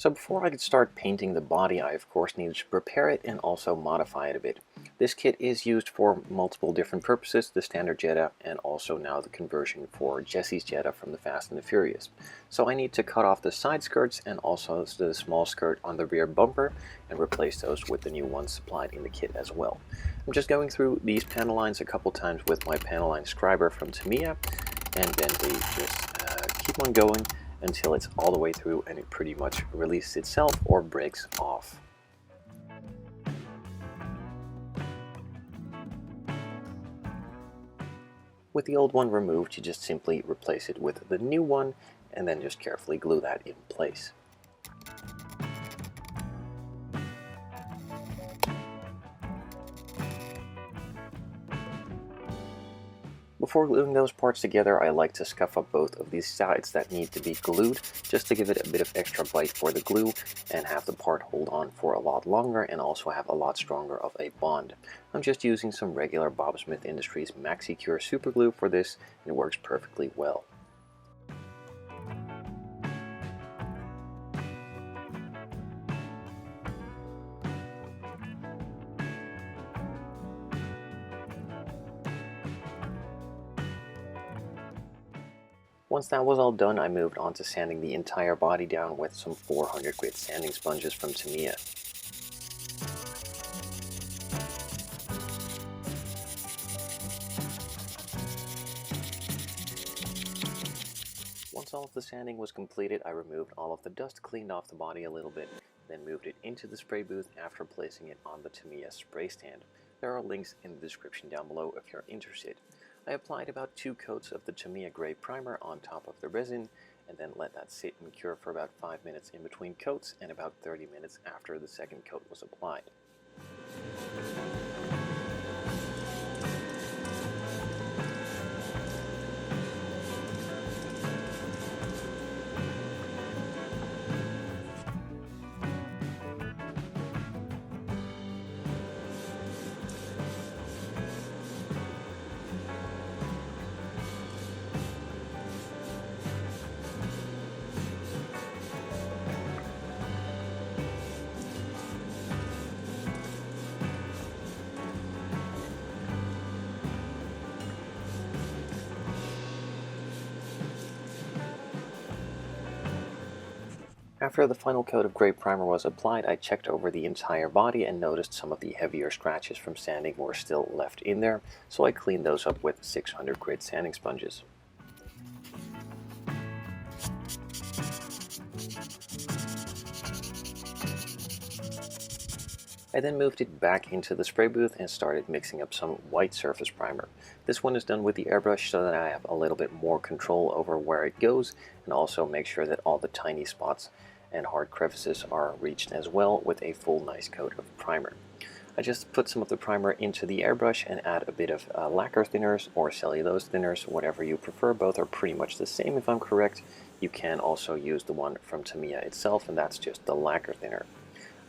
So before I could start painting the body, I of course needed to prepare it and also modify it a bit. This kit is used for multiple different purposes, the standard Jetta and also now the conversion for Jesse's Jetta from the Fast and the Furious. So I need to cut off the side skirts and also the small skirt on the rear bumper and replace those with the new ones supplied in the kit as well. I'm just going through these panel lines a couple times with my Panelline scriber from Tamiya, and then we just keep on going until it's all the way through and it pretty much releases itself or breaks off. With the old one removed, you just simply replace it with the new one and then just carefully glue that in place. Before gluing those parts together, I like to scuff up both of these sides that need to be glued, just to give it a bit of extra bite for the glue and have the part hold on for a lot longer and also have a lot stronger of a bond. I'm just using some regular Bob Smith Industries Maxi-Cure super glue for this, and it works perfectly well. Once that was all done, I moved on to sanding the entire body down with some 400 grit sanding sponges from Tamiya. Once all of the sanding was completed, I removed all of the dust, cleaned off the body a little bit, then moved it into the spray booth after placing it on the Tamiya spray stand. There are links in the description down below if you're interested. I applied about 2 coats of the Tamiya gray primer on top of the resin and then let that sit and cure for about 5 minutes in between coats and about 30 minutes after the second coat was applied. After the final coat of gray primer was applied, I checked over the entire body and noticed some of the heavier scratches from sanding were still left in there, so I cleaned those up with 600 grit sanding sponges. I then moved it back into the spray booth and started mixing up some white surface primer. This one is done with the airbrush so that I have a little bit more control over where it goes and also make sure that all the tiny spots and hard crevices are reached as well with a full nice coat of primer. I just put some of the primer into the airbrush and add a bit of lacquer thinners or cellulose thinners, whatever you prefer. Both are pretty much the same if I'm correct. You can also use the one from Tamiya itself, and that's just the lacquer thinner.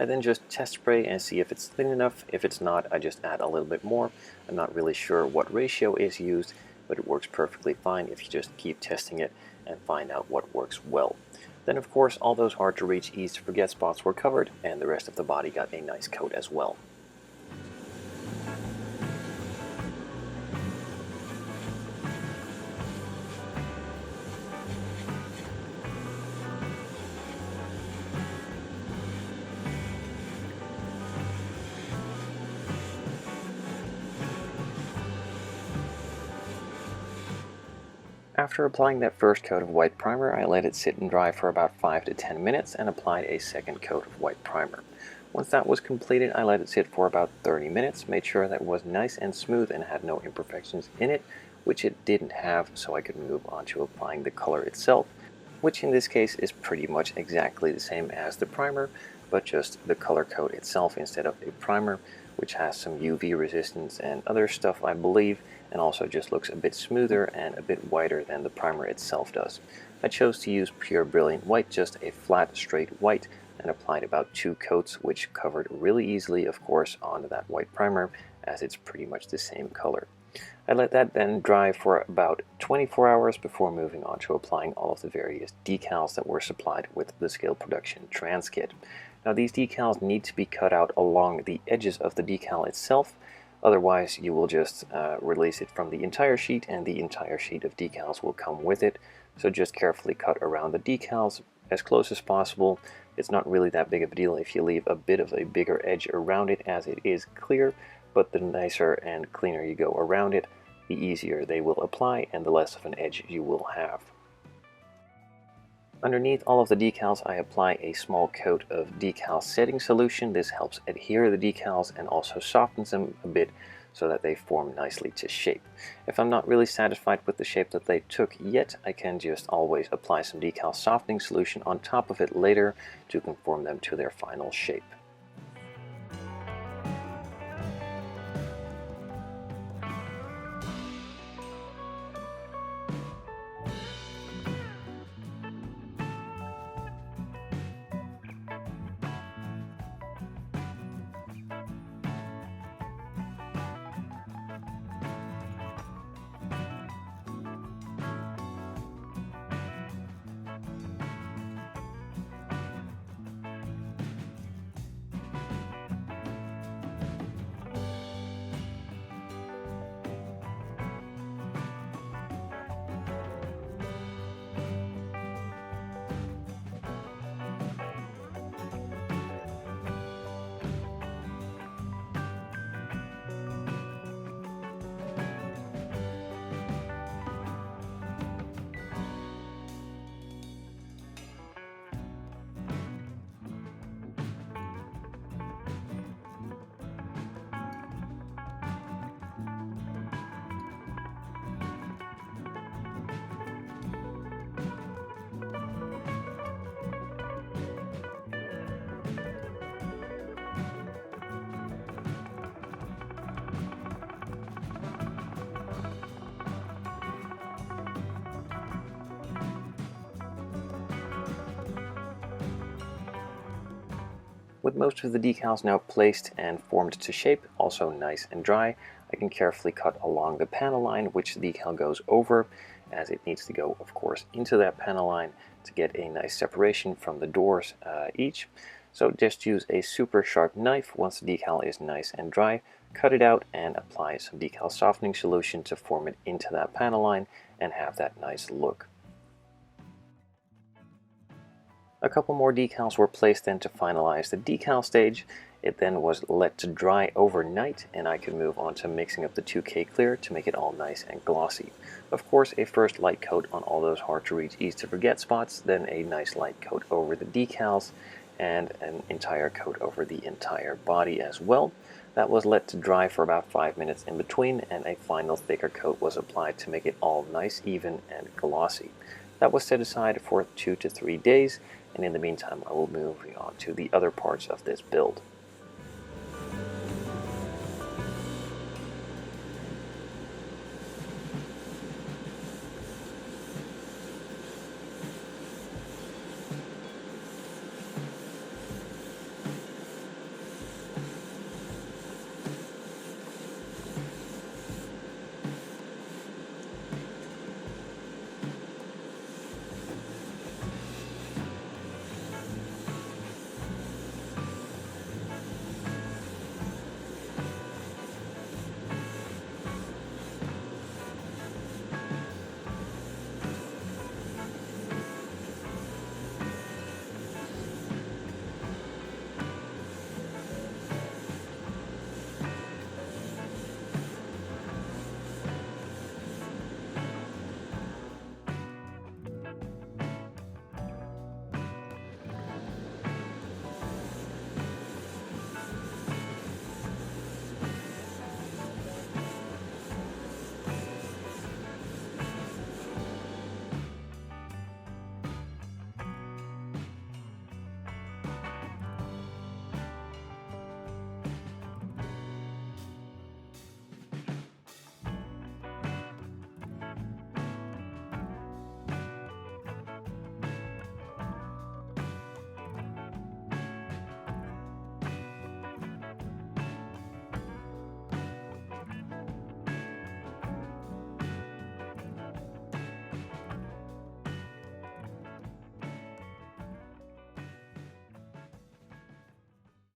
I then just test spray and see if it's thin enough. If it's not, I just add a little bit more. I'm not really sure what ratio is used, but it works perfectly fine if you just keep testing it and find out what works well. Then of course all those hard to reach, easy to forget spots were covered and the rest of the body got a nice coat as well. After applying that first coat of white primer, I let it sit and dry for about 5 to 10 minutes and applied a second coat of white primer. Once that was completed, I let it sit for about 30 minutes, made sure that it was nice and smooth and had no imperfections in it, which it didn't have, so I could move on to applying the color itself, which in this case is pretty much exactly the same as the primer, but just the color coat itself instead of a primer, which has some UV resistance and other stuff I believe, and also just looks a bit smoother and a bit whiter than the primer itself does. I chose to use pure brilliant white, just a flat straight white, and applied about 2 coats, which covered really easily of course onto that white primer as it's pretty much the same color. I let that then dry for about 24 hours before moving on to applying all of the various decals that were supplied with the Scaleproduction Transkit. Now these decals need to be cut out along the edges of the decal itself, otherwise you will just release it from the entire sheet and the entire sheet of decals will come with it. So just carefully cut around the decals as close as possible. It's not really that big of a deal if you leave a bit of a bigger edge around it, as it is clear, but the nicer and cleaner you go around it, the easier they will apply and the less of an edge you will have. Underneath all of the decals, I apply a small coat of decal setting solution. This helps adhere the decals and also softens them a bit so that they form nicely to shape. If I'm not really satisfied with the shape that they took yet, I can just always apply some decal softening solution on top of it later to conform them to their final shape. With most of the decals now placed and formed to shape, also nice and dry, I can carefully cut along the panel line which the decal goes over, as it needs to go, of course, into that panel line to get a nice separation from the doors each. So just use a super sharp knife once the decal is nice and dry, cut it out and apply some decal softening solution to form it into that panel line and have that nice look. A couple more decals were placed then to finalize the decal stage. It then was let to dry overnight and I could move on to mixing up the 2K clear to make it all nice and glossy. Of course, a first light coat on all those hard to reach, easy to forget spots, then a nice light coat over the decals and an entire coat over the entire body as well. That was let to dry for about 5 minutes in between and a final thicker coat was applied to make it all nice, even and glossy. That was set aside for 2 to 3 days, and in the meantime I will move on to the other parts of this build.